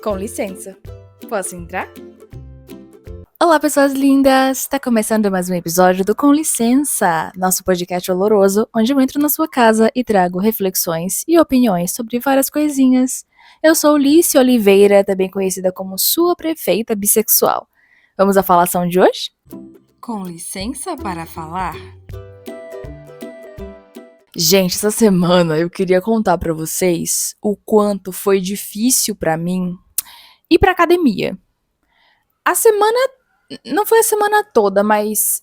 Com licença, posso entrar? Olá, pessoas lindas! Está começando mais um episódio do Com Licença, nosso podcast oloroso, onde eu entro na sua casa e trago reflexões e opiniões sobre várias coisinhas. Eu sou Lícia Oliveira, também conhecida como sua prefeita bissexual. Vamos à falação de hoje? Com licença para falar? Gente, essa semana eu queria contar pra vocês o quanto foi difícil pra mim ir pra academia. A semana, não foi a semana toda, mas,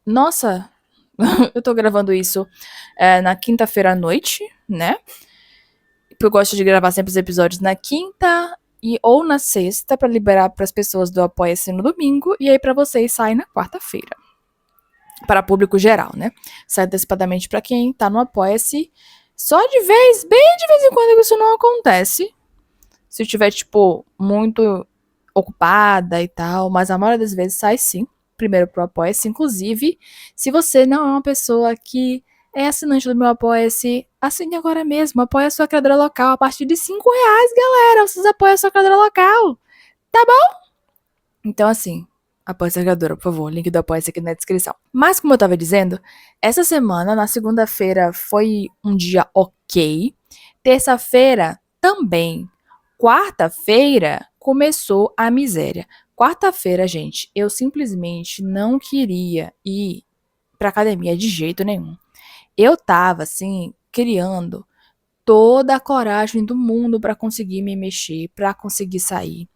nossa, eu tô gravando isso na quinta-feira à noite, né? Porque eu gosto de gravar sempre os episódios na quinta ou na sexta pra liberar pras pessoas do Apoia-se no domingo e aí pra vocês sai na quarta-feira. Para público geral, né? Sai antecipadamente pra quem tá no Apoia-se. Só bem de vez em quando que isso não acontece. Se eu tiver, tipo, muito ocupada e tal, mas a maioria das vezes sai sim, primeiro pro Apoia-se. Inclusive, se você não é uma pessoa que é assinante do meu Apoia-se, assine agora mesmo, apoia a sua criadora local a partir de R$5, galera, vocês apoiam a sua criadora local, tá bom? Então, assim, apoia a sua criadora, por favor, link do Apoia-se aqui na descrição. Mas, como eu tava dizendo, essa semana, na segunda-feira, foi um dia ok, terça-feira também, quarta-feira começou a miséria. Quarta-feira, gente, eu simplesmente não queria ir pra academia de jeito nenhum. Eu tava, assim, criando toda a coragem do mundo pra conseguir me mexer, pra conseguir sair.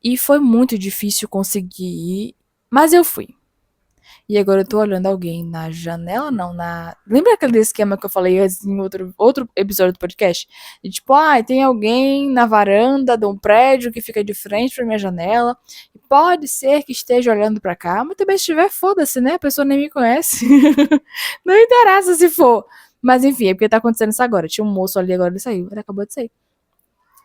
E foi muito difícil conseguir ir, mas eu fui. E agora eu tô olhando alguém na janela, não, na... Lembra aquele esquema que eu falei antes em outro episódio do podcast? E tipo, tem alguém na varanda de um prédio que fica de frente pra minha janela. E pode ser que esteja olhando pra cá, mas também se estiver, foda-se, né? A pessoa nem me conhece. Não interessa se for. Mas enfim, é porque tá acontecendo isso agora. Tinha um moço ali, agora ele saiu. Ele acabou de sair.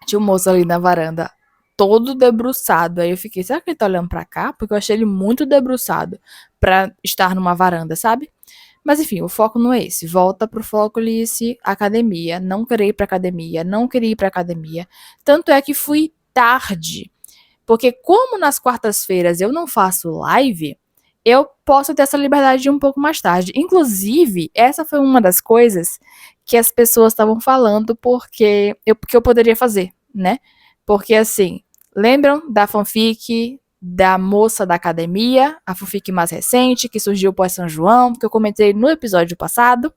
Tinha um moço ali na varanda, todo debruçado. Aí eu fiquei, será que ele tá olhando pra cá? Porque eu achei ele muito debruçado pra estar numa varanda, sabe? Mas enfim, o foco não é esse. Volta pro foco, Lice, academia. Não queria ir pra academia, não queria ir pra academia. Tanto é que fui tarde. Porque como nas quartas-feiras eu não faço live, eu posso ter essa liberdade de ir um pouco mais tarde. Inclusive, essa foi uma das coisas que as pessoas estavam falando porque eu poderia fazer, né? Porque assim, lembram da fanfic da moça da academia, a fanfic mais recente, que surgiu pós São João, que eu comentei no episódio passado.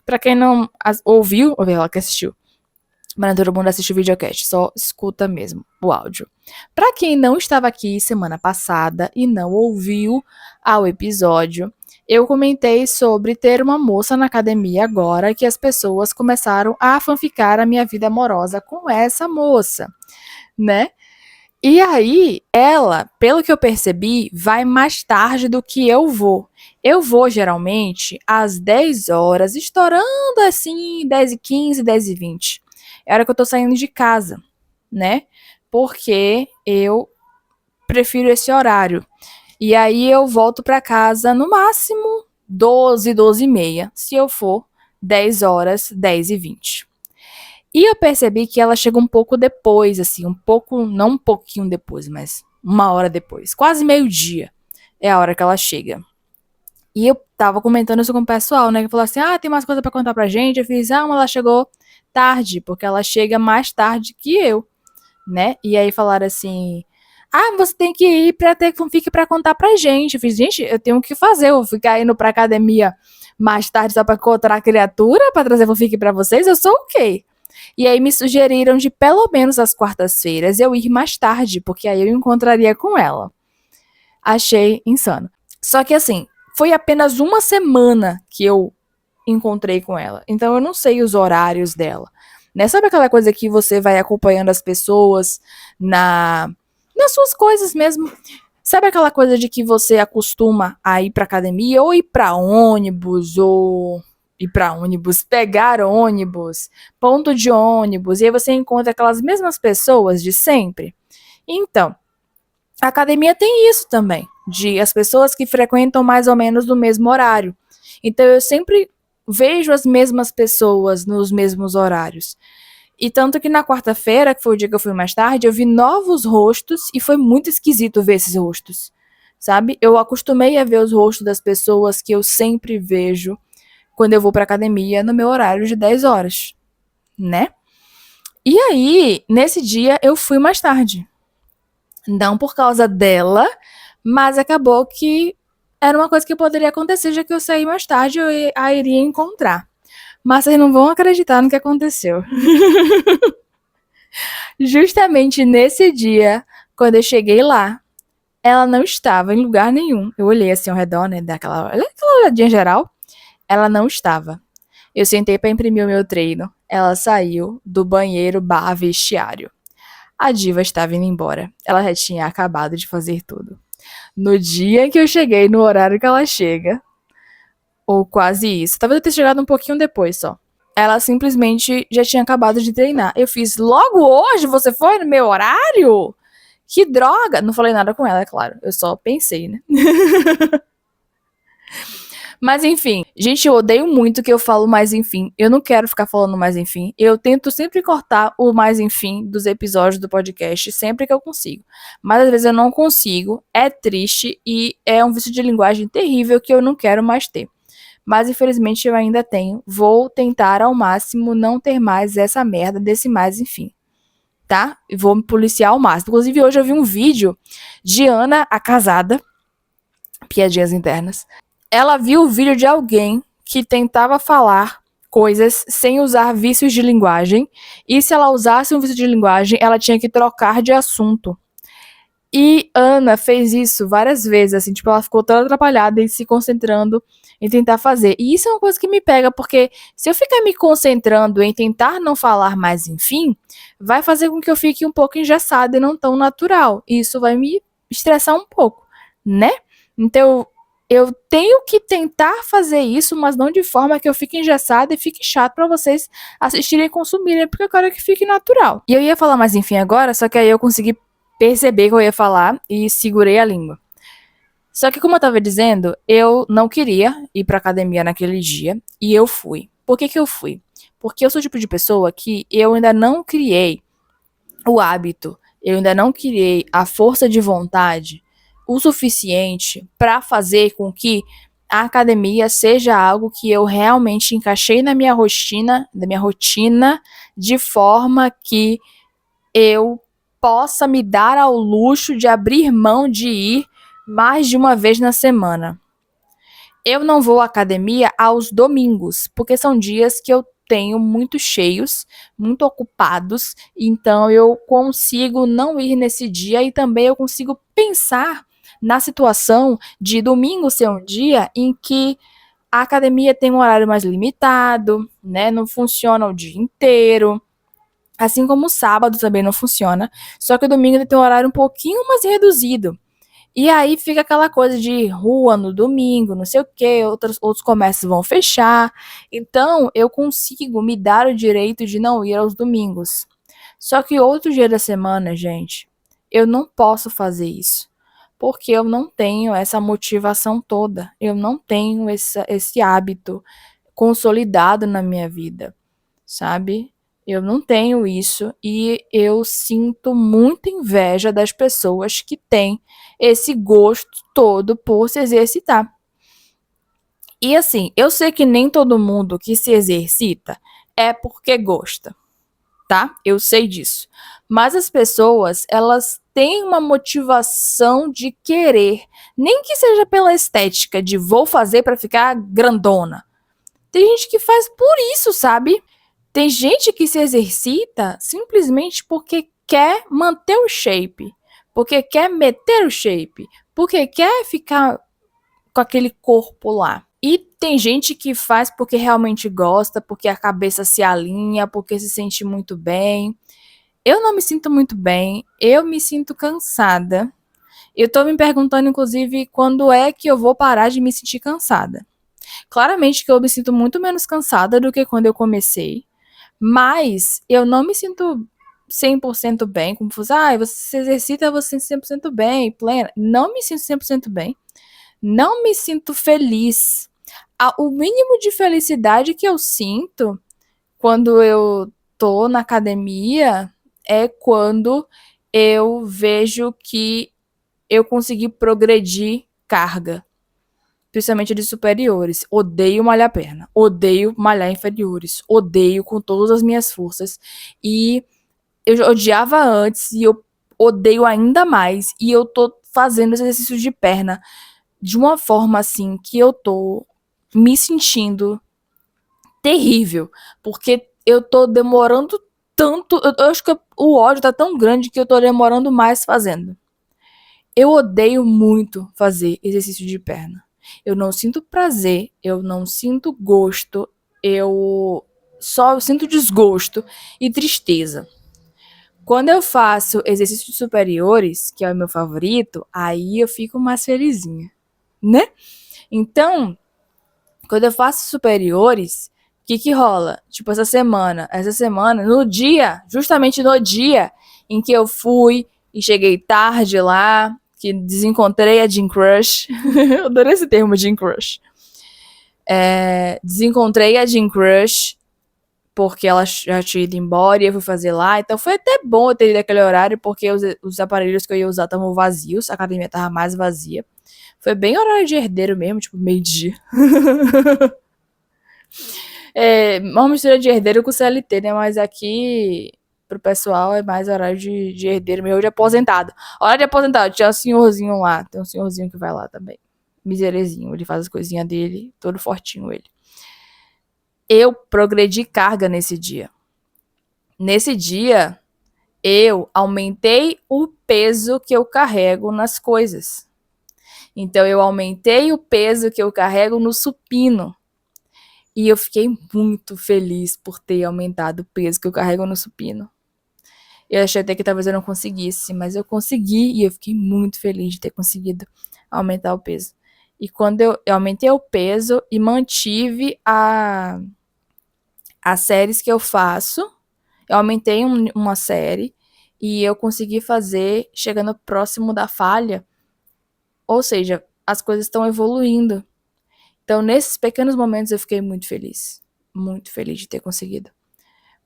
Pra quem não ouviu, ou ela que assistiu, mas não todo mundo assiste o videocast, só escuta mesmo o áudio. Pra quem não estava aqui semana passada e não ouviu ao episódio, eu comentei sobre ter uma moça na academia agora que as pessoas começaram a fanficar a minha vida amorosa com essa moça, né? E aí, ela, pelo que eu percebi, vai mais tarde do que eu vou. Eu vou, geralmente, às 10 horas, estourando assim, 10h15, 10h20. É a hora que eu tô saindo de casa, né? Porque eu prefiro esse horário. E aí eu volto pra casa no máximo 12, 12h30, se eu for 10 horas, 10h20. E eu percebi que ela chega um pouco depois, assim, um pouco, não um pouquinho depois, mas uma hora depois. Quase meio-dia é a hora que ela chega. E eu tava comentando isso com o pessoal, né, que falou assim, tem mais coisa pra contar pra gente. Eu fiz, mas ela chegou tarde, porque ela chega mais tarde que eu, né? E aí falaram assim, você tem que ir pra ter fanfic pra contar pra gente. Eu fiz, gente, eu tenho o que fazer, eu vou ficar indo pra academia mais tarde só pra encontrar a criatura, pra trazer fanfic pra vocês? Eu sou o quê? E aí me sugeriram de pelo menos às quartas-feiras eu ir mais tarde, porque aí eu encontraria com ela. Achei insano. Só que assim, foi apenas uma semana que eu encontrei com ela. Então eu não sei os horários dela. Né? Sabe aquela coisa que você vai acompanhando as pessoas nas suas coisas mesmo? Sabe aquela coisa de que você acostuma a ir pra academia ou ir pra ônibus ou pegar ônibus, ponto de ônibus, e aí você encontra aquelas mesmas pessoas de sempre? Então, a academia tem isso também, de as pessoas que frequentam mais ou menos no mesmo horário. Então, eu sempre vejo as mesmas pessoas nos mesmos horários. E tanto que na quarta-feira, que foi o dia que eu fui mais tarde, eu vi novos rostos e foi muito esquisito ver esses rostos, sabe? Eu acostumei a ver os rostos das pessoas que eu sempre vejo quando eu vou pra academia no meu horário de 10 horas, né? E aí, nesse dia, eu fui mais tarde. Não por causa dela, mas acabou que era uma coisa que poderia acontecer, já que eu saí mais tarde, eu a iria encontrar. Mas vocês não vão acreditar no que aconteceu. Justamente nesse dia, quando eu cheguei lá, ela não estava em lugar nenhum. Eu olhei assim ao redor, né, daquela olhadinha geral. Ela não estava. Eu sentei para imprimir o meu treino. Ela saiu do banheiro barra vestiário. A diva estava indo embora. Ela já tinha acabado de fazer tudo. No dia em que eu cheguei, no horário que ela chega, ou quase isso, talvez eu tenha chegado um pouquinho depois só. Ela simplesmente já tinha acabado de treinar. Eu fiz, logo hoje você foi no meu horário? Que droga! Não falei nada com ela, é claro. Eu só pensei, né? Mas enfim, gente, eu odeio muito que eu falo mais enfim. Eu não quero ficar falando mais enfim. Eu tento sempre cortar o mais enfim dos episódios do podcast, sempre que eu consigo. Mas às vezes eu não consigo, é triste e é um vício de linguagem terrível que eu não quero mais ter. Mas infelizmente eu ainda tenho. Vou tentar ao máximo não ter mais essa merda desse mais enfim. Tá? E vou me policiar ao máximo. Inclusive hoje eu vi um vídeo de Ana, a casada, piadinhas internas, ela viu o vídeo de alguém que tentava falar coisas sem usar vícios de linguagem, e se ela usasse um vício de linguagem, ela tinha que trocar de assunto. E Ana fez isso várias vezes, assim, tipo, ela ficou toda atrapalhada e se concentrando em tentar fazer. E isso é uma coisa que me pega, porque se eu ficar me concentrando em tentar não falar mais, enfim, vai fazer com que eu fique um pouco engessada e não tão natural. E isso vai me estressar um pouco, né? Então, eu tenho que tentar fazer isso, mas não de forma que eu fique engessada e fique chato para vocês assistirem e consumirem, porque eu quero que fique natural. E eu ia falar mais enfim agora, só que aí eu consegui perceber que eu ia falar e segurei a língua. Só que, como eu tava dizendo, eu não queria ir pra academia naquele dia e eu fui. Por que que eu fui? Porque eu sou o tipo de pessoa que eu ainda não criei o hábito, eu ainda não criei a força de vontade o suficiente para fazer com que a academia seja algo que eu realmente encaixei na minha rotina, de forma que eu possa me dar ao luxo de abrir mão de ir mais de uma vez na semana. Eu não vou à academia aos domingos, porque são dias que eu tenho muito cheios, muito ocupados, então eu consigo não ir nesse dia e também eu consigo pensar na situação de domingo ser um dia em que a academia tem um horário mais limitado, né? Não funciona o dia inteiro. Assim como o sábado também não funciona. Só que o domingo ele tem um horário um pouquinho mais reduzido. E aí fica aquela coisa de rua no domingo, não sei o quê, outros comércios vão fechar. Então eu consigo me dar o direito de não ir aos domingos. Só que outro dia da semana, gente, eu não posso fazer isso. Porque eu não tenho essa motivação toda. Eu não tenho esse hábito consolidado na minha vida, sabe? Eu não tenho isso e eu sinto muita inveja das pessoas que têm esse gosto todo por se exercitar. E assim, eu sei que nem todo mundo que se exercita é porque gosta, tá? Eu sei disso. Mas as pessoas, elas têm uma motivação de querer, nem que seja pela estética de vou fazer para ficar grandona. Tem gente que faz por isso, sabe? Tem gente que se exercita simplesmente porque quer manter o shape, porque quer meter o shape, porque quer ficar com aquele corpo lá. E tem gente que faz porque realmente gosta, porque a cabeça se alinha, porque se sente muito bem. Eu não me sinto muito bem, eu me sinto cansada. Eu tô me perguntando, inclusive, quando é que eu vou parar de me sentir cansada. Claramente que eu me sinto muito menos cansada do que quando eu comecei. Mas eu não me sinto 100% bem, como fosse, você se exercita, você se sente 100% bem, plena. Não me sinto 100% bem. Não me sinto feliz. O mínimo de felicidade que eu sinto quando eu tô na academia é quando eu vejo que eu consegui progredir carga, principalmente de superiores. Odeio malhar perna, odeio malhar inferiores, odeio com todas as minhas forças. E eu odiava antes e eu odeio ainda mais. E eu tô fazendo exercícios de perna de uma forma assim que eu tô me sentindo terrível, porque eu tô demorando tanto, eu acho que o ódio tá tão grande que eu tô demorando mais fazendo. Eu odeio muito fazer exercício de perna. Eu não sinto prazer, eu não sinto gosto, eu só sinto desgosto e tristeza. Quando eu faço exercícios superiores, que é o meu favorito, aí eu fico mais felizinha, né? Então, quando eu faço superiores, o que rola? Tipo, essa semana, no dia, justamente no dia em que eu fui e cheguei tarde lá, que desencontrei a Jean Crush, eu adorei esse termo, Jean Crush. Desencontrei a Jean Crush, porque ela já tinha ido embora e eu fui fazer lá, então foi até bom eu ter ido aquele horário, porque os aparelhos que eu ia usar estavam vazios, a academia tava mais vazia. Foi bem horário de herdeiro mesmo, tipo, meio-dia. Uma mistura de herdeiro com CLT, né? Mas aqui, pro pessoal, é mais horário de herdeiro mesmo, de aposentado. Hora de aposentado, tinha um senhorzinho lá. Tem um senhorzinho que vai lá também. Miserezinho, ele faz as coisinhas dele, todo fortinho ele. Eu progredi carga nesse dia. Nesse dia, eu aumentei o peso que eu carrego nas coisas. Então, eu aumentei o peso que eu carrego no supino. E eu fiquei muito feliz por ter aumentado o peso que eu carrego no supino. Eu achei até que talvez eu não conseguisse, mas eu consegui e eu fiquei muito feliz de ter conseguido aumentar o peso. E quando eu aumentei o peso e mantive as séries que eu faço, eu aumentei uma série e eu consegui fazer chegando próximo da falha. Ou seja, as coisas estão evoluindo. Então, nesses pequenos momentos, eu fiquei muito feliz de ter conseguido.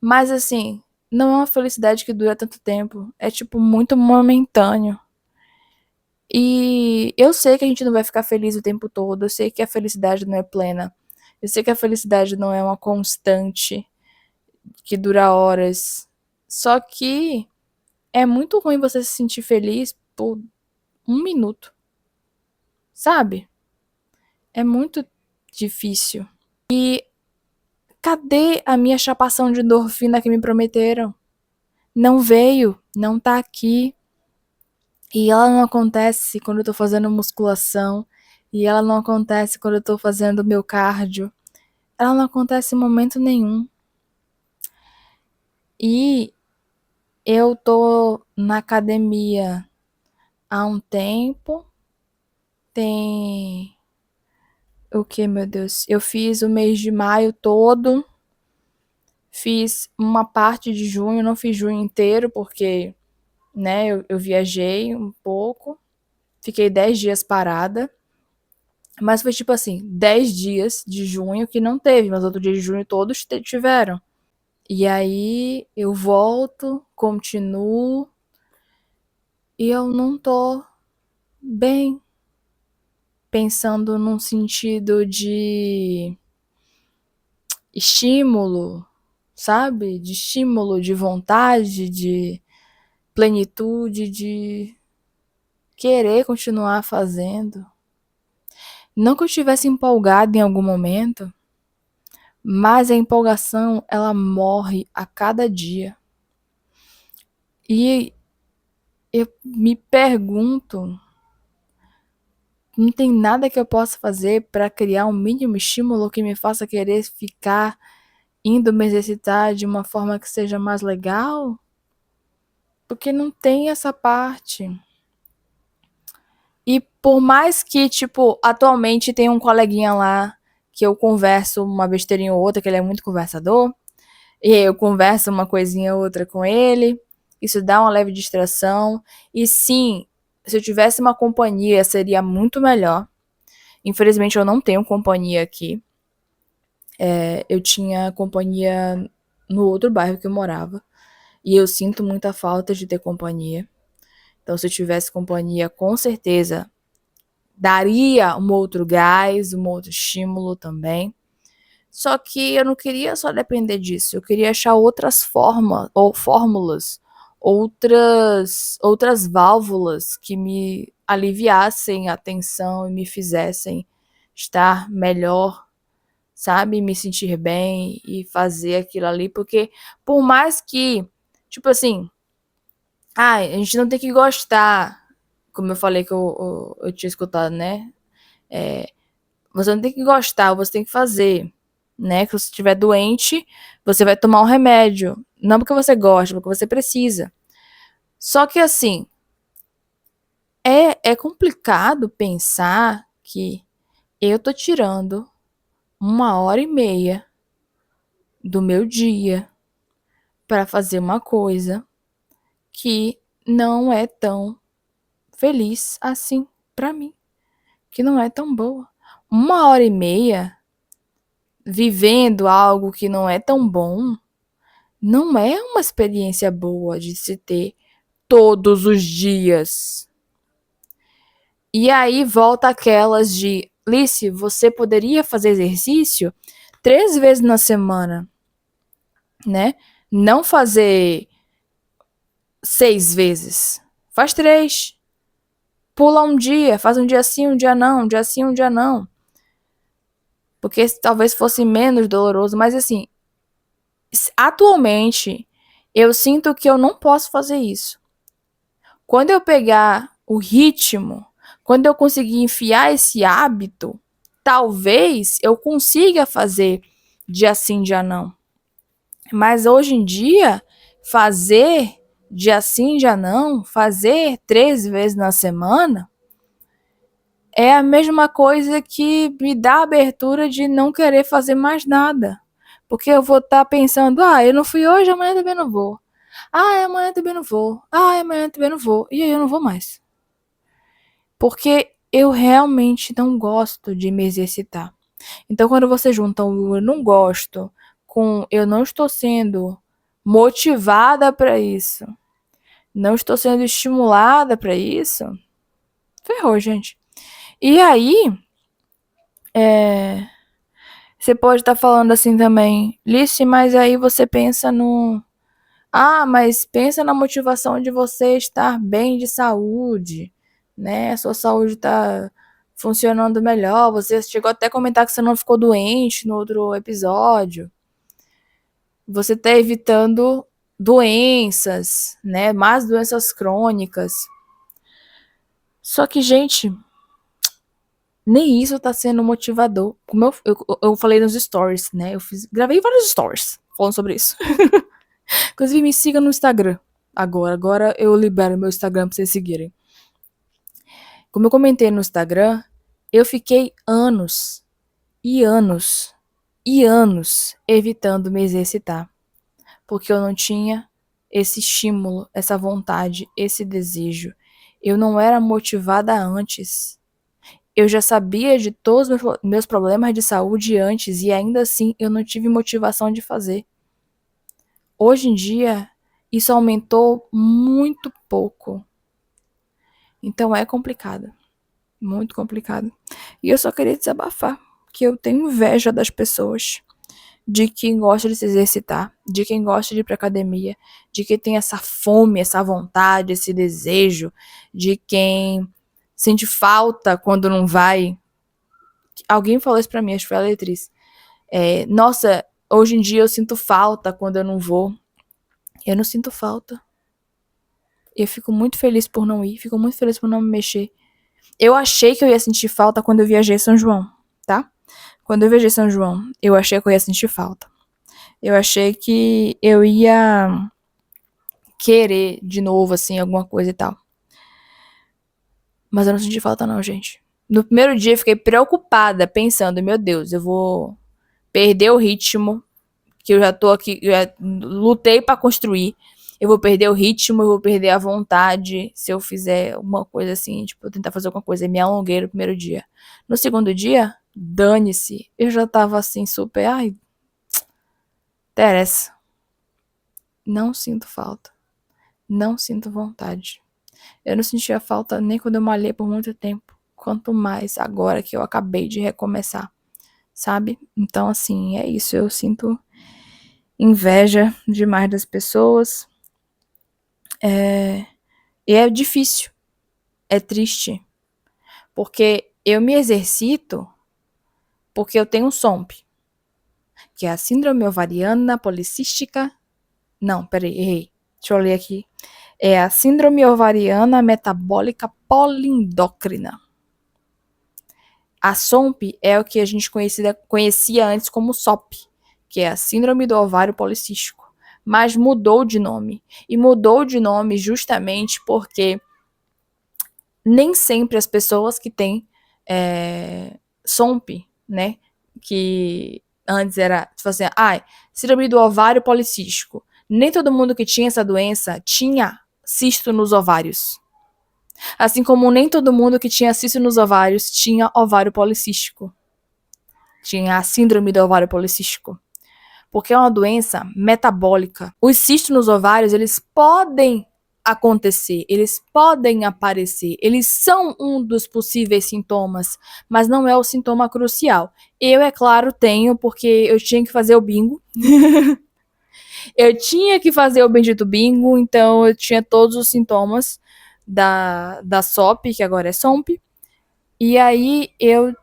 Mas, assim, não é uma felicidade que dura tanto tempo. É, tipo, muito momentâneo. E eu sei que a gente não vai ficar feliz o tempo todo. Eu sei que a felicidade não é plena. Eu sei que a felicidade não é uma constante que dura horas. Só que é muito ruim você se sentir feliz por um minuto. Sabe? É muito difícil. E cadê a minha chapação de endorfina que me prometeram? Não veio, não tá aqui. E ela não acontece quando eu tô fazendo musculação. E ela não acontece quando eu tô fazendo meu cardio. Ela não acontece em momento nenhum. E eu tô na academia há um tempo. Tem. O que, meu Deus? Eu fiz o mês de maio todo. Fiz uma parte de junho, não fiz junho inteiro, porque, né, eu viajei um pouco. Fiquei 10 dias parada. Mas foi tipo assim, 10 dias de junho que não teve, mas outro dia de junho todos tiveram. E aí eu volto, continuo e eu não tô bem, pensando num sentido de estímulo, sabe? De estímulo, de vontade, de plenitude, de querer continuar fazendo. Não que eu estivesse empolgada em algum momento, mas a empolgação, ela morre a cada dia. E eu me pergunto, não tem nada que eu possa fazer para criar um mínimo estímulo que me faça querer ficar indo me exercitar de uma forma que seja mais legal? Porque não tem essa parte. E por mais que, tipo, atualmente tem um coleguinha lá que eu converso uma besteirinha ou outra, que ele é muito conversador, e eu converso uma coisinha ou outra com ele, isso dá uma leve distração. E sim, se eu tivesse uma companhia, seria muito melhor. Infelizmente, eu não tenho companhia aqui. Eu tinha companhia no outro bairro que eu morava. E eu sinto muita falta de ter companhia. Então, se eu tivesse companhia, com certeza daria um outro gás, um outro estímulo também. Só que eu não queria só depender disso, eu queria achar outras formas ou fórmulas, outras válvulas que me aliviassem a tensão e me fizessem estar melhor, sabe? Me sentir bem e fazer aquilo ali, porque por mais que, tipo assim, a gente não tem que gostar, como eu falei que eu tinha escutado, né? Você não tem que gostar, você tem que fazer, né? Que se você estiver doente, você vai tomar um remédio. Não porque você gosta, porque você precisa. Só que assim, é complicado pensar que eu tô tirando 1h30 do meu dia para fazer uma coisa que não é tão feliz assim para mim, que não é tão boa. 1h30 vivendo algo que não é tão bom, não é uma experiência boa de se ter todos os dias. E aí volta aquelas de, Lice, você poderia fazer exercício 3 vezes na semana, né? Não fazer 6 vezes. Faz 3. Pula um dia, faz um dia sim, um dia não, um dia sim, um dia não. Porque talvez fosse menos doloroso, mas assim, atualmente eu sinto que eu não posso fazer isso. Quando eu pegar o ritmo, quando eu conseguir enfiar esse hábito, talvez eu consiga fazer dia sim, dia não. Mas hoje em dia, fazer dia sim, dia não, fazer 3 vezes na semana, é a mesma coisa que me dá a abertura de não querer fazer mais nada. Porque eu vou estar pensando, eu não fui hoje, amanhã também não vou. Amanhã também não vou. Amanhã também não vou. E aí eu não vou mais. Porque eu realmente não gosto de me exercitar. Então, quando você junta o eu não gosto com eu não estou sendo motivada para isso, não estou sendo estimulada para isso, ferrou, gente. E aí, você pode estar falando assim também, Lice, mas aí você pensa no. Mas pensa na motivação de você estar bem de saúde, né? A sua saúde está funcionando melhor. Você chegou até a comentar que você não ficou doente no outro episódio. Você está evitando doenças, né? Mais doenças crônicas. Só que, gente, nem isso tá sendo motivador. Como eu falei nos stories, né? Gravei vários stories falando sobre isso. Inclusive, me siga no Instagram. Agora eu libero meu Instagram pra vocês seguirem. Como eu comentei no Instagram, eu fiquei anos e anos e anos evitando me exercitar. Porque eu não tinha esse estímulo, essa vontade, esse desejo. Eu não era motivada antes. Eu já sabia de todos os meus problemas de saúde antes e ainda assim eu não tive motivação de fazer. Hoje em dia, isso aumentou muito pouco. Então é complicado. Muito complicado. E eu só queria desabafar que eu tenho inveja das pessoas, de quem gosta de se exercitar, de quem gosta de ir pra academia, de quem tem essa fome, essa vontade, esse desejo, de quem sente falta quando não vai. Alguém falou isso pra mim, acho que foi a Letriz. Nossa, hoje em dia eu sinto falta quando eu não vou. Eu não sinto falta. Eu fico muito feliz por não ir, fico muito feliz por não me mexer. Eu achei que eu ia sentir falta quando eu viajei São João, tá? Quando eu viajei São João, eu achei que eu ia sentir falta. Eu achei que eu ia querer de novo, assim, alguma coisa e tal. Mas eu não senti falta não, gente. No primeiro dia eu fiquei preocupada, pensando, meu Deus, eu vou perder o ritmo, que eu já tô aqui, já lutei pra construir. Eu vou perder o ritmo, eu vou perder a vontade se eu fizer uma coisa assim, tipo, eu tentar fazer alguma coisa e me alonguei no primeiro dia. No segundo dia, dane-se. Eu já tava assim, super, interessa. Não sinto falta. Não sinto vontade. Eu não sentia falta nem quando eu malhei por muito tempo. Quanto mais agora que eu acabei de recomeçar, sabe? Então, assim, é isso. Eu sinto inveja demais das pessoas. E é difícil. É triste. Porque eu me exercito porque eu tenho um SOMP, que é a Síndrome Ovariana Policística. Não, peraí, errei. Deixa eu ler aqui. É a Síndrome Ovariana Metabólica Polindócrina. A SOMP é o que a gente conhecia antes como SOP, que é a Síndrome do Ovário Policístico, mas mudou de nome. E mudou de nome justamente porque nem sempre as pessoas que têm SOMP, né, que antes era, tipo assim, síndrome do ovário policístico. Nem todo mundo que tinha essa doença tinha cisto nos ovários. Assim como nem todo mundo que tinha cisto nos ovários tinha ovário policístico. Tinha a síndrome do ovário policístico. Porque é uma doença metabólica. Os cistos nos ovários, eles podem acontecer, eles podem aparecer, eles são um dos possíveis sintomas, mas não é o sintoma crucial. Eu, é claro, tenho, porque eu tinha que fazer o bingo. Eu tinha que fazer o bendito bingo, então eu tinha todos os sintomas da SOP, que agora é SOMP, e aí eu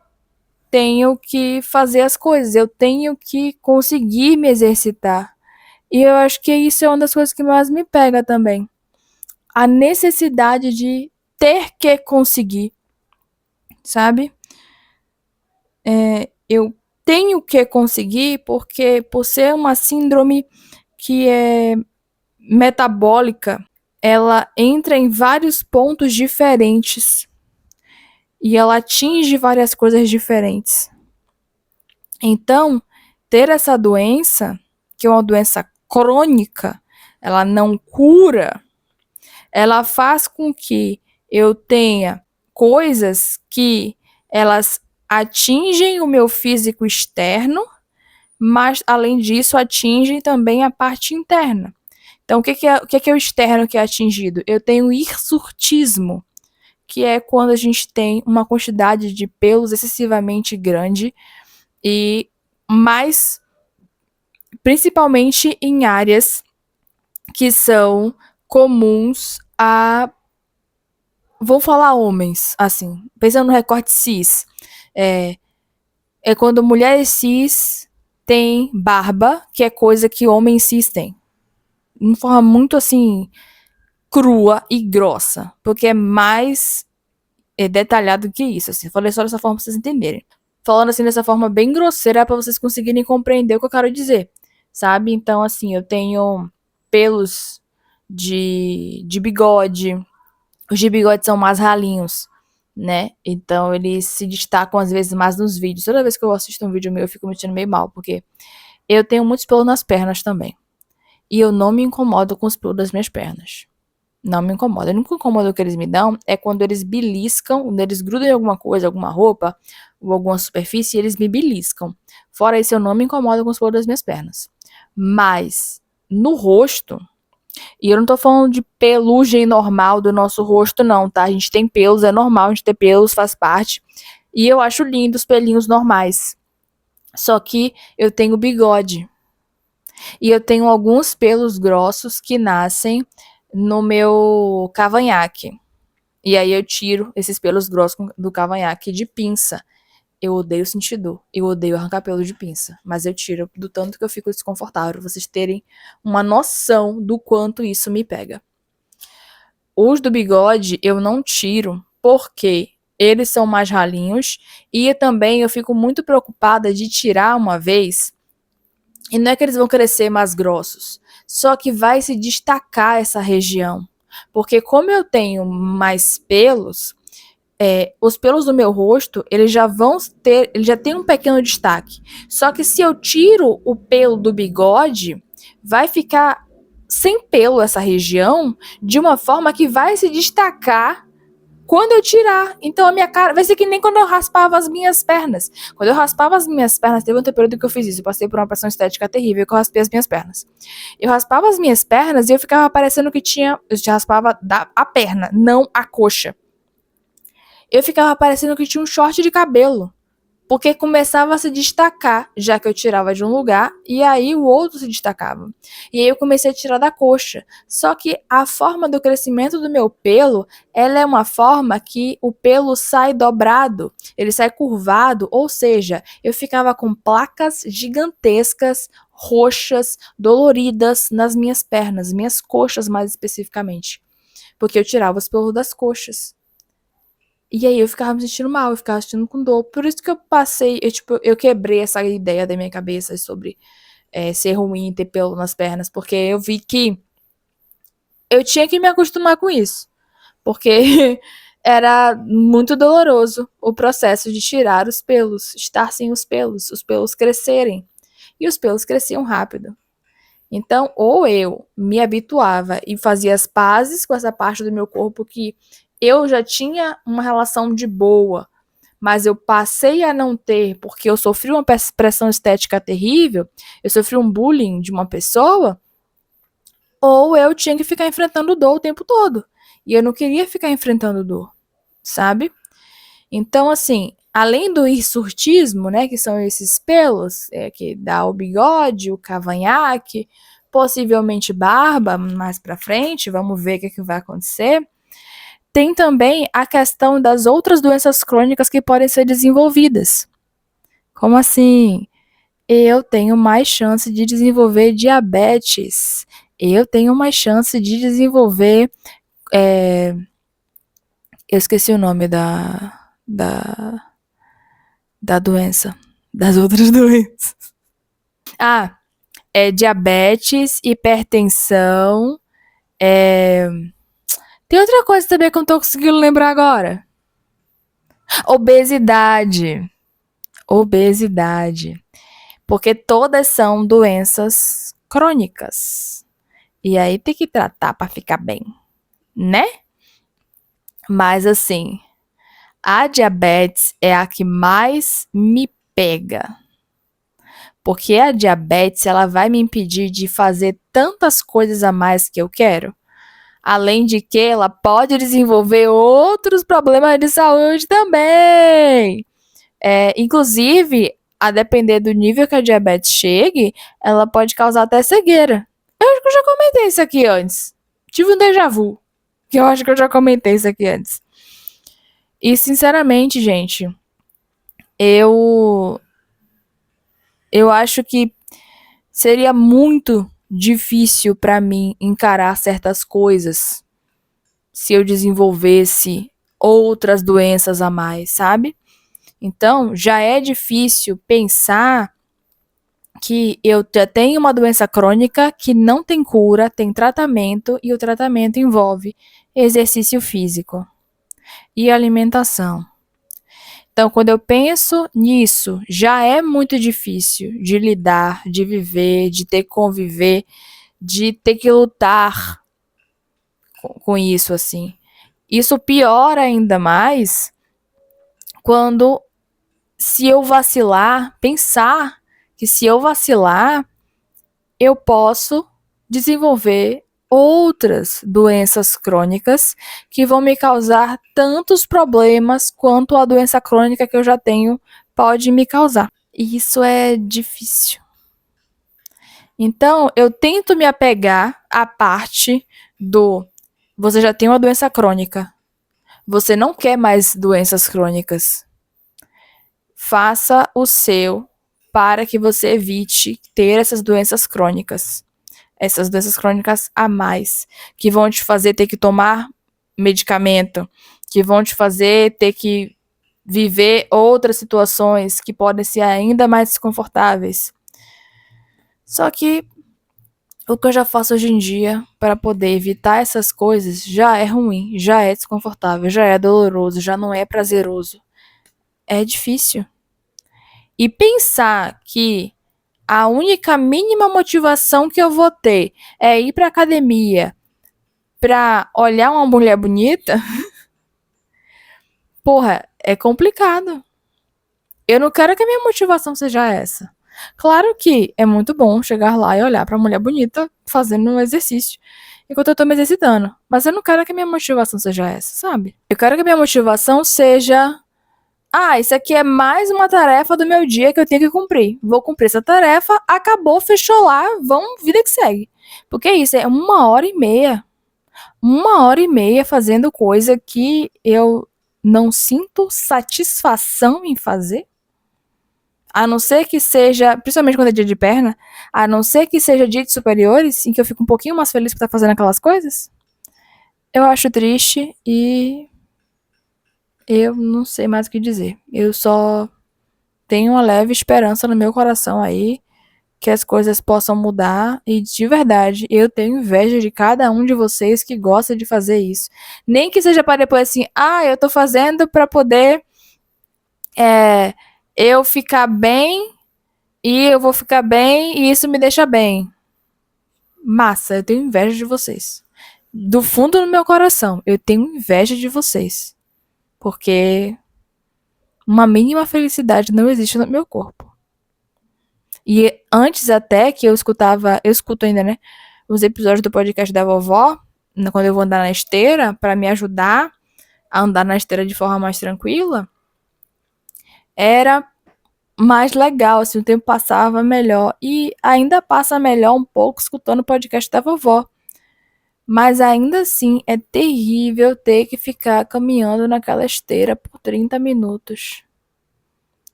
tenho que fazer as coisas, eu tenho que conseguir me exercitar. E eu acho que isso é uma das coisas que mais me pega também. A necessidade de ter que conseguir, sabe? Eu tenho que conseguir porque, por ser uma síndrome que é metabólica, ela entra em vários pontos diferentes e ela atinge várias coisas diferentes. Então, ter essa doença, que é uma doença crônica, ela não cura, ela faz com que eu tenha coisas que elas atingem o meu físico externo, mas além disso atingem também a parte interna. Então, o que é o externo que é atingido? Eu tenho hirsutismo, que é quando a gente tem uma quantidade de pelos excessivamente grande e mais, principalmente em áreas que são comuns a, vou falar homens, assim, pensando no recorte cis, é quando mulheres cis têm barba, que é coisa que homens cis têm. De uma forma muito, assim, crua e grossa, porque é mais detalhado que isso, assim. Falei só dessa forma pra vocês entenderem. Falando assim dessa forma bem grosseira para vocês conseguirem compreender o que eu quero dizer, sabe? Então, assim, eu tenho pelos de bigode. Os de bigode são mais ralinhos, né? Então, eles se destacam às vezes mais nos vídeos. Toda vez que eu assisto um vídeo meu, eu fico me sentindo meio mal, porque eu tenho muitos pelos nas pernas também. E eu não me incomodo com os pelos das minhas pernas. Não me incomoda. O único incômodo que eles me dão é quando eles beliscam, quando eles grudam em alguma coisa, alguma roupa ou alguma superfície, eles me beliscam. Fora isso, eu não me incomodo com os pelos das minhas pernas. Mas no rosto, e eu não tô falando de pelugem normal do nosso rosto, não, tá? A gente tem pelos, é normal, a gente ter pelos, faz parte. E eu acho lindo os pelinhos normais. Só que eu tenho bigode. E eu tenho alguns pelos grossos que nascem no meu cavanhaque. E aí eu tiro esses pelos grossos do cavanhaque de pinça. Eu odeio sentir dor. Eu odeio arrancar pelo de pinça. Mas eu tiro do tanto que eu fico desconfortável. Pra vocês terem uma noção do quanto isso me pega. Os do bigode eu não tiro porque eles são mais ralinhos. E também eu fico muito preocupada de tirar uma vez. E não é que eles vão crescer mais grossos. Só que vai se destacar essa região. Porque como eu tenho mais pelos, os pelos do meu rosto, eles já tem um pequeno destaque. Só que se eu tiro o pelo do bigode, vai ficar sem pelo essa região, de uma forma que vai se destacar quando eu tirar. Então a minha cara vai ser que nem quando eu raspava as minhas pernas. Quando eu raspava as minhas pernas, teve um período que eu fiz isso. Eu passei por uma pressão estética terrível que eu raspei as minhas pernas. Eu raspava as minhas pernas e eu ficava parecendo que tinha. Eu já raspava a perna, não a coxa. Eu ficava parecendo que tinha um short de cabelo. Porque começava a se destacar, já que eu tirava de um lugar, e aí o outro se destacava. E aí eu comecei a tirar da coxa. Só que a forma do crescimento do meu pelo, ela é uma forma que o pelo sai dobrado, ele sai curvado, ou seja, eu ficava com placas gigantescas, roxas, doloridas nas minhas pernas, minhas coxas mais especificamente. Porque eu tirava os pelos das coxas. E aí eu ficava me sentindo mal, eu ficava sentindo com dor. Por isso que eu passei, eu quebrei essa ideia da minha cabeça sobre ser ruim ter pelo nas pernas, porque eu vi que eu tinha que me acostumar com isso. Porque era muito doloroso o processo de tirar os pelos, estar sem os pelos crescerem. E os pelos cresciam rápido. Então, ou eu me habituava e fazia as pazes com essa parte do meu corpo que eu já tinha uma relação de boa, mas eu passei a não ter porque eu sofri uma pressão estética terrível, eu sofri um bullying de uma pessoa, ou eu tinha que ficar enfrentando dor o tempo todo. E eu não queria ficar enfrentando dor, sabe? Então, assim, além do hirsutismo, né, que são esses pelos, que dá o bigode, o cavanhaque, possivelmente barba mais pra frente, vamos ver o que vai acontecer. Tem também a questão das outras doenças crônicas que podem ser desenvolvidas. Como assim? Eu tenho mais chance de desenvolver diabetes. Eu tenho mais chance de desenvolver. Eu esqueci o nome da doença. Das outras doenças. Diabetes, hipertensão. Tem outra coisa também que eu não tô conseguindo lembrar agora. Obesidade. Obesidade. Porque todas são doenças crônicas. E aí tem que tratar para ficar bem, né? Mas assim, a diabetes é a que mais me pega. Porque a diabetes, ela vai me impedir de fazer tantas coisas a mais que eu quero. Além de que ela pode desenvolver outros problemas de saúde também. Inclusive, a depender do nível que a diabetes chegue, ela pode causar até cegueira. Eu acho que eu já comentei isso aqui antes. Tive um déjà vu, que eu acho que eu já comentei isso aqui antes. E, sinceramente, gente, eu acho que seria muito difícil para mim encarar certas coisas se eu desenvolvesse outras doenças a mais, sabe? Então, já é difícil pensar que eu já tenho uma doença crônica que não tem cura, tem tratamento, e o tratamento envolve exercício físico e alimentação. Então, quando eu penso nisso, já é muito difícil de lidar, de viver, de ter que conviver, de ter que lutar com isso, assim. Isso piora ainda mais quando, se eu vacilar, pensar que se eu vacilar, eu posso desenvolver outras doenças crônicas que vão me causar tantos problemas quanto a doença crônica que eu já tenho pode me causar. E isso é difícil. Então, eu tento me apegar à parte do você já tem uma doença crônica. Você não quer mais doenças crônicas. Faça o seu para que você evite ter essas doenças crônicas. Essas doenças crônicas a mais, que vão te fazer ter que tomar medicamento, que vão te fazer ter que viver outras situações que podem ser ainda mais desconfortáveis. Só que o que eu já faço hoje em dia para poder evitar essas coisas já é ruim, já é desconfortável, já é doloroso, já não é prazeroso. É difícil. E pensar que a única mínima motivação que eu vou ter é ir pra academia pra olhar uma mulher bonita, Porra, é complicado. Eu não quero que a minha motivação seja essa. Claro que é muito bom chegar lá e olhar pra mulher bonita fazendo um exercício enquanto eu tô me exercitando. Mas eu não quero que a minha motivação seja essa, sabe? Eu quero que a minha motivação seja: isso aqui é mais uma tarefa do meu dia que eu tenho que cumprir. Vou cumprir essa tarefa, acabou, fechou lá, vamos, vida que segue. Porque isso é 1h30. 1h30 fazendo coisa que eu não sinto satisfação em fazer. A não ser que seja, principalmente quando é dia de perna, a não ser que seja dia de superiores, em que eu fico um pouquinho mais feliz por estar fazendo aquelas coisas. Eu acho triste e eu não sei mais o que dizer. Eu só tenho uma leve esperança no meu coração aí que as coisas possam mudar e de verdade eu tenho inveja de cada um de vocês que gosta de fazer isso. Nem que seja para depois assim, eu tô fazendo para poder eu ficar bem e eu vou ficar bem e isso me deixa bem. Massa, eu tenho inveja de vocês. Do fundo do meu coração, eu tenho inveja de vocês. Porque uma mínima felicidade não existe no meu corpo. E antes até que eu escuto ainda, né, os episódios do podcast da vovó, quando eu vou andar na esteira, para me ajudar a andar na esteira de forma mais tranquila, era mais legal, assim, o tempo passava melhor. E ainda passa melhor um pouco escutando o podcast da vovó. Mas ainda assim é terrível ter que ficar caminhando naquela esteira por 30 minutos.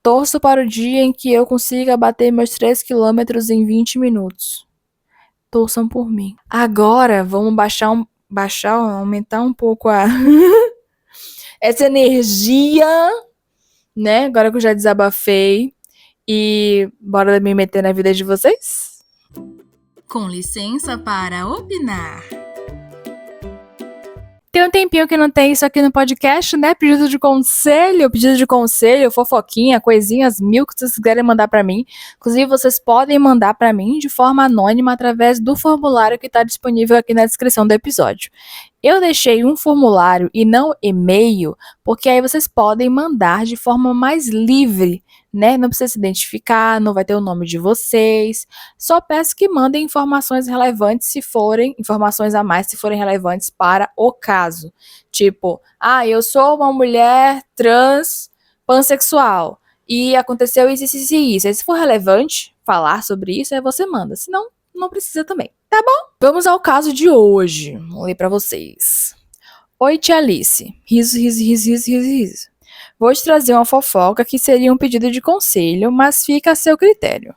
Torço para o dia em que eu consiga bater meus 3 quilômetros em 20 minutos. Torçam por mim. Agora vamos aumentar um pouco essa energia, né? Agora que eu já desabafei. E bora me meter na vida de vocês? Com licença para opinar. Tem um tempinho que não tem isso aqui no podcast, né? Pedido de conselho, fofoquinha, coisinhas mil que vocês quiserem mandar pra mim. Inclusive, vocês podem mandar pra mim de forma anônima através do formulário que tá disponível aqui na descrição do episódio. Eu deixei um formulário e não e-mail, porque aí vocês podem mandar de forma mais livre, né? Não precisa se identificar, não vai ter o nome de vocês. Só peço que mandem informações relevantes informações a mais se forem relevantes para o caso. Tipo, eu sou uma mulher trans pansexual e aconteceu isso, isso, isso e isso. Aí, se for relevante falar sobre isso, aí você manda. Senão, não precisa também. Tá bom? Vamos ao caso de hoje. Vou ler pra vocês. Oi, tia Alice. Riso, riso, riso, riso, riso, riso. Vou te trazer uma fofoca que seria um pedido de conselho, mas fica a seu critério.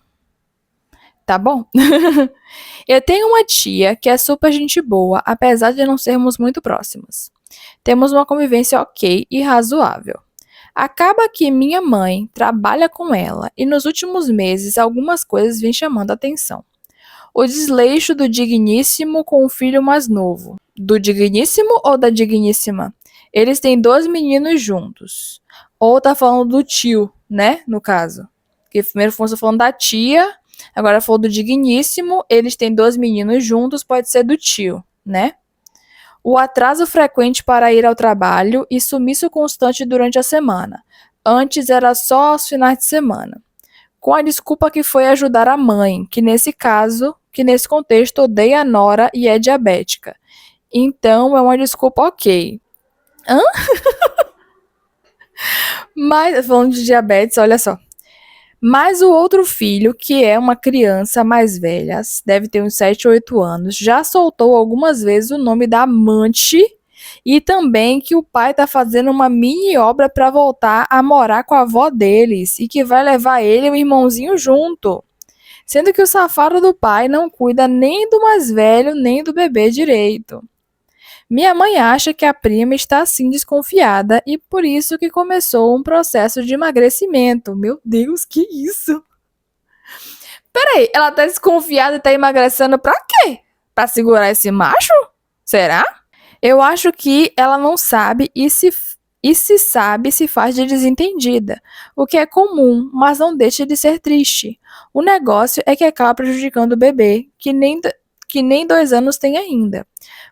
Tá bom? Eu tenho uma tia que é super gente boa, apesar de não sermos muito próximas. Temos uma convivência ok e razoável. Acaba que minha mãe trabalha com ela e nos últimos meses algumas coisas vêm chamando a atenção. O desleixo do digníssimo com o filho mais novo. Do digníssimo ou da digníssima? Eles têm 2 meninos juntos. Ou tá falando do tio, né? No caso. Porque primeiro você falando da tia, agora falou do digníssimo. Eles têm 2 meninos juntos, pode ser do tio, né? O atraso frequente para ir ao trabalho e sumiço constante durante a semana. Antes era só aos finais de semana. Com a desculpa que foi ajudar a mãe, que nesse contexto odeia a nora e é diabética. Então é uma desculpa ok. Mas, falando de diabetes, olha só. Mas o outro filho, que é uma criança mais velha, deve ter uns 7 ou 8 anos, já soltou algumas vezes o nome da amante e também que o pai tá fazendo uma mini obra para voltar a morar com a avó deles e que vai levar ele e o irmãozinho junto. Sendo que o safado do pai não cuida nem do mais velho nem do bebê direito. Minha mãe acha que a prima está assim desconfiada e por isso que começou um processo de emagrecimento. Meu Deus, que isso? Peraí, ela tá desconfiada e tá emagrecendo pra quê? Pra segurar esse macho? Será? Eu acho que ela não sabe e se sabe se faz de desentendida, o que é comum, mas não deixa de ser triste. O negócio é que acaba prejudicando o bebê, que que nem 2 anos tem ainda.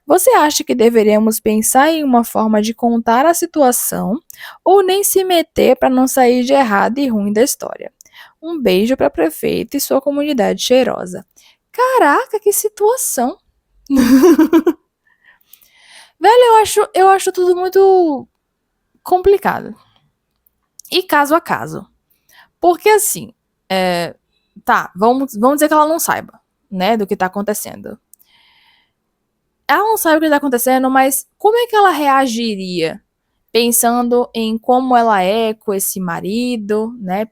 Você acha que deveríamos pensar em uma forma de contar a situação ou nem se meter para não sair de errado e ruim da história? Um beijo para a prefeita e sua comunidade cheirosa. Caraca, que situação! Velho, eu acho tudo muito complicado. E caso a caso. Porque assim, tá, vamos dizer que ela não saiba, né, do que tá acontecendo. Ela não sabe o que tá acontecendo, mas como é que ela reagiria pensando em como ela é com esse marido, né?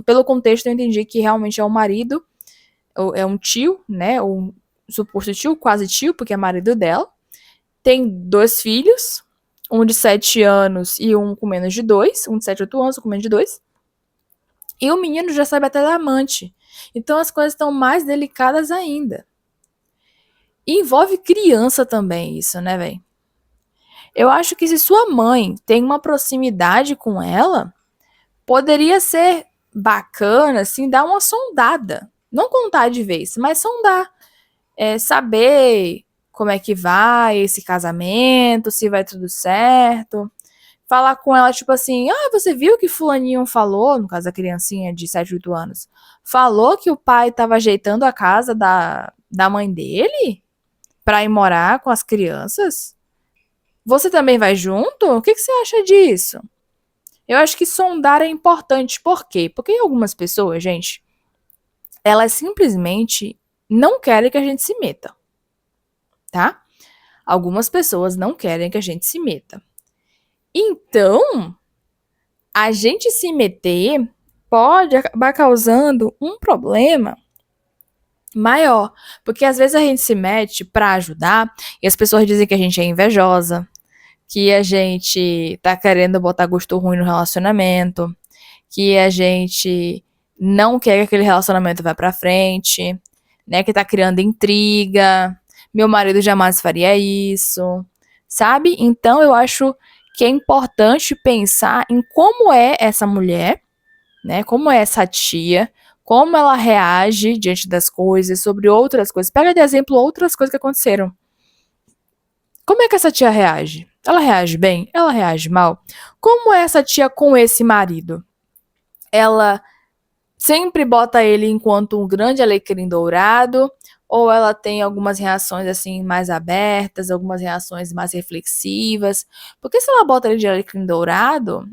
Pelo contexto eu entendi que realmente é o marido, é um tio, né? Um suposto tio, quase tio, porque é marido dela. Tem 2 filhos, um de 7 anos e um com menos de 2, um de 7, 8 anos, um com menos de 2. E o menino já sabe até da amante. Então as coisas estão mais delicadas ainda. E envolve criança também isso, né, velho? Eu acho que se sua mãe tem uma proximidade com ela, poderia ser bacana, assim, dar uma sondada. Não contar de vez, mas sondar. Saber como é que vai esse casamento, se vai tudo certo. Falar com ela, tipo assim, você viu que fulaninho falou, no caso da criancinha de 7, 8 anos, falou que o pai tava ajeitando a casa da mãe dele pra ir morar com as crianças? Você também vai junto? O que você acha disso? Eu acho que sondar é importante. Por quê? Porque algumas pessoas, gente, elas simplesmente não querem que a gente se meta, tá? Algumas pessoas não querem que a gente se meta. Então, a gente se meter pode acabar causando um problema maior, porque às vezes a gente se mete pra ajudar e as pessoas dizem que a gente é invejosa, que a gente tá querendo botar gosto ruim no relacionamento, que a gente não quer que aquele relacionamento vá pra frente, né, que tá criando intriga. Meu marido jamais faria isso, sabe? Então eu acho que é importante pensar em como é essa mulher, né? Como é essa tia, como ela reage diante das coisas, sobre outras coisas. Pega de exemplo outras coisas que aconteceram. Como é que essa tia reage? Ela reage bem? Ela reage mal? Como é essa tia com esse marido? Ela sempre bota ele enquanto um grande alecrim dourado, ou ela tem algumas reações assim mais abertas, algumas reações mais reflexivas? Porque se ela bota ele de alecrim dourado,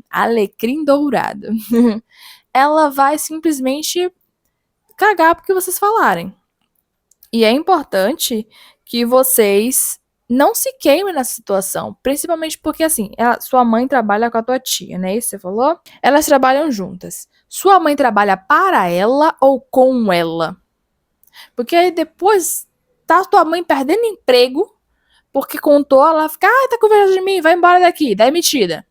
ela vai simplesmente cagar porque vocês falarem. E é importante que vocês não se queimem nessa situação, principalmente porque assim, sua mãe trabalha com a tua tia, né? Isso você falou? Elas trabalham juntas. Sua mãe trabalha para ela ou com ela? Porque aí depois tá tua mãe perdendo emprego porque contou, ela fica, tá com vergonha de mim, vai embora daqui, demitida.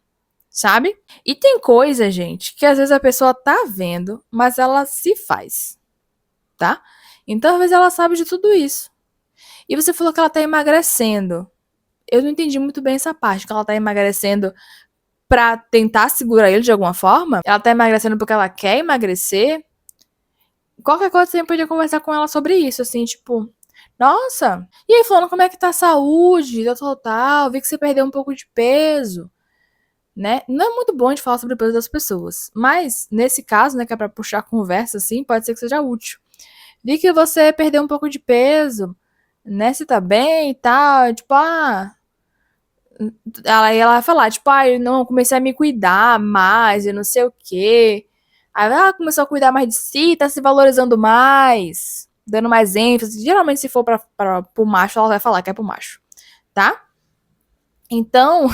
Sabe? E tem coisa, gente, que às vezes a pessoa tá vendo, mas ela se faz, tá? Então, às vezes ela sabe de tudo isso. E você falou que ela tá emagrecendo. Eu não entendi muito bem essa parte, que ela tá emagrecendo pra tentar segurar ele de alguma forma? Ela tá emagrecendo porque ela quer emagrecer? Qualquer coisa você podia conversar com ela sobre isso, assim, tipo, nossa, e aí, falando como é que tá a saúde, total, vi que você perdeu um pouco de peso, né? Não é muito bom de falar sobre o peso das pessoas, mas nesse caso, né, que é pra puxar a conversa, assim, pode ser que seja útil. Vi que você perdeu um pouco de peso, né? Você tá bem e tal, tipo, ela vai falar, tipo, eu não, comecei a me cuidar mais, eu não sei o quê. Aí ela começou a cuidar mais de si, tá se valorizando mais, dando mais ênfase. Geralmente, se for pro macho, ela vai falar que é pro macho, tá? Então,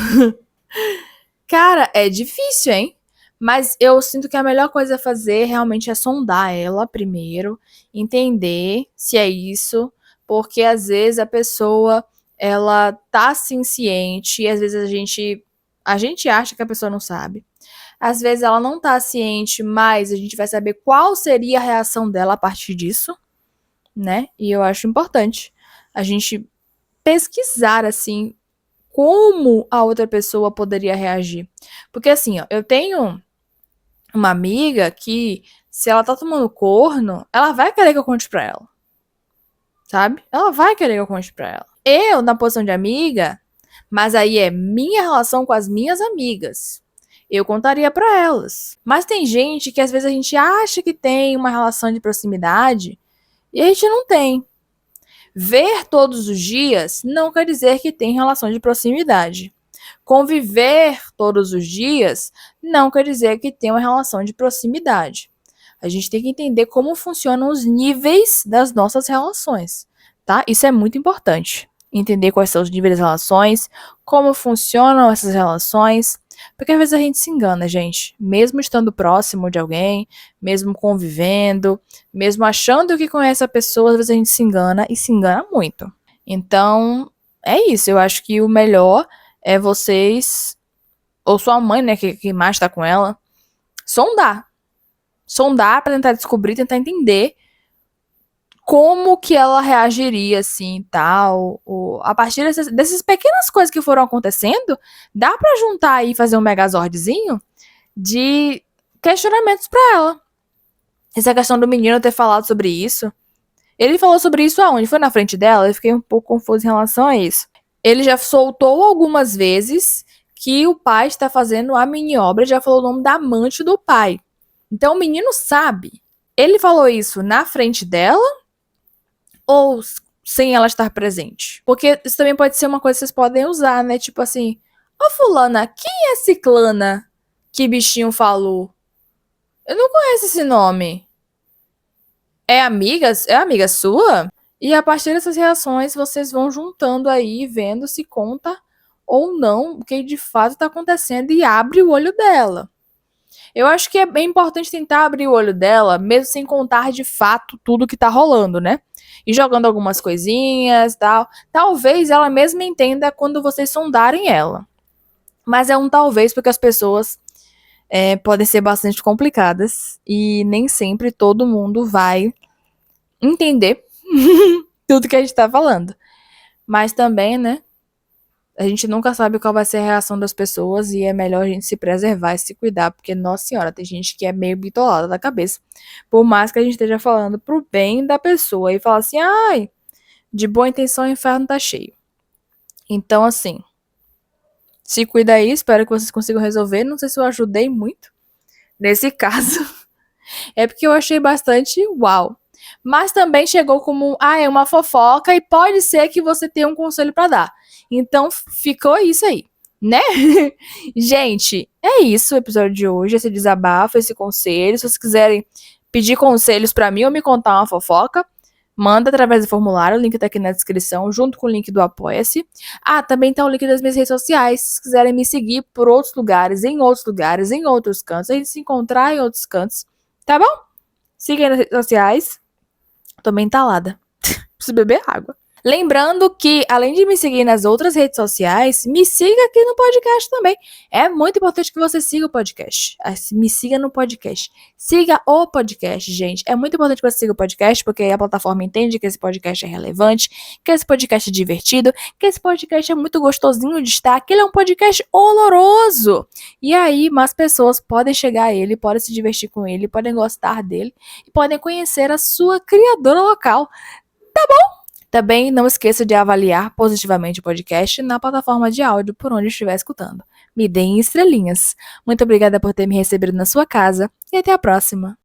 cara, é difícil, hein? Mas eu sinto que a melhor coisa a fazer realmente é sondar ela primeiro, entender se é isso, porque às vezes a pessoa ela tá assim ciente e às vezes a gente acha que a pessoa não sabe. Às vezes ela não tá ciente, mas a gente vai saber qual seria a reação dela a partir disso, né? E eu acho importante a gente pesquisar assim como a outra pessoa poderia reagir. Porque assim, ó, eu tenho uma amiga que, se ela tá tomando corno, ela vai querer que eu conte pra ela. sabe? Ela vai querer que eu conte pra ela. Eu, na posição de amiga, mas aí é minha relação com as minhas amigas. Eu contaria pra elas. Mas tem gente que às vezes a gente acha que tem uma relação de proximidade e a gente não tem. Ver todos os dias não quer dizer que tem relação de proximidade. Conviver todos os dias não quer dizer que tem uma relação de proximidade. A gente tem que entender como funcionam os níveis das nossas relações, tá? Isso é muito importante. Entender quais são os níveis das relações, como funcionam essas relações, porque às vezes a gente se engana, gente. Mesmo estando próximo de alguém, mesmo convivendo, mesmo achando que conhece a pessoa, às vezes a gente se engana e se engana muito. Então, é isso. Eu acho que o melhor é vocês, ou sua mãe, né, que mais tá com ela, sondar. Sondar pra tentar descobrir, tentar entender como que ela reagiria, assim, tal. Ou, a partir dessas pequenas coisas que foram acontecendo, dá pra juntar aí e fazer um megazordzinho de questionamentos pra ela. Essa questão do menino ter falado sobre isso. Ele falou sobre isso aonde? Foi na frente dela? Eu fiquei um pouco confuso em relação a isso. Ele já soltou algumas vezes que o pai está fazendo a mini obra, já falou o nome da amante do pai. Então o menino sabe. Ele falou isso na frente dela ou sem ela estar presente? Porque isso também pode ser uma coisa que vocês podem usar, né? Tipo assim, ô fulana, quem é ciclana que bichinho falou? Eu não conheço esse nome. É amiga sua? E a partir dessas reações, vocês vão juntando aí, vendo se conta ou não o que de fato está acontecendo e abre o olho dela. Eu acho que é bem importante tentar abrir o olho dela, mesmo sem contar de fato tudo que tá rolando, né? E jogando algumas coisinhas e tal. Talvez ela mesma entenda quando vocês sondarem ela. Mas é um talvez porque as pessoas podem ser bastante complicadas e nem sempre todo mundo vai entender tudo que a gente tá falando. Mas também, né? A gente nunca sabe qual vai ser a reação das pessoas e é melhor a gente se preservar e se cuidar, porque, nossa senhora, tem gente que é meio bitolada da cabeça. Por mais que a gente esteja falando pro bem da pessoa e falar assim, ai, de boa intenção o inferno tá cheio. Então, assim, se cuida aí, espero que vocês consigam resolver. Não sei se eu ajudei muito nesse caso. É porque eu achei bastante uau. Mas também chegou como, é uma fofoca e pode ser que você tenha um conselho pra dar. Então ficou isso aí, né? Gente, é isso o episódio de hoje, esse desabafo, esse conselho. Se vocês quiserem pedir conselhos pra mim ou me contar uma fofoca, manda através do formulário, o link tá aqui na descrição, junto com o link do Apoia-se. Também tá o link das minhas redes sociais, se vocês quiserem me seguir por outros lugares, em outros cantos, a gente se encontrar em outros cantos, tá bom? Siga aí nas redes sociais. Tô bem entalada. Preciso beber água. Lembrando que, além de me seguir nas outras redes sociais, me siga aqui no podcast também. É muito importante que você siga o podcast. Me siga no podcast. Siga o podcast, gente. É muito importante que você siga o podcast, porque aí a plataforma entende que esse podcast é relevante, que esse podcast é divertido, que esse podcast é muito gostosinho de estar, que ele é um podcast oloroso. E aí, mais pessoas podem chegar a ele, podem se divertir com ele, podem gostar dele e podem conhecer a sua criadora local. Também não esqueça de avaliar positivamente o podcast na plataforma de áudio por onde estiver escutando. Me deem estrelinhas. Muito obrigada por ter me recebido na sua casa e até a próxima.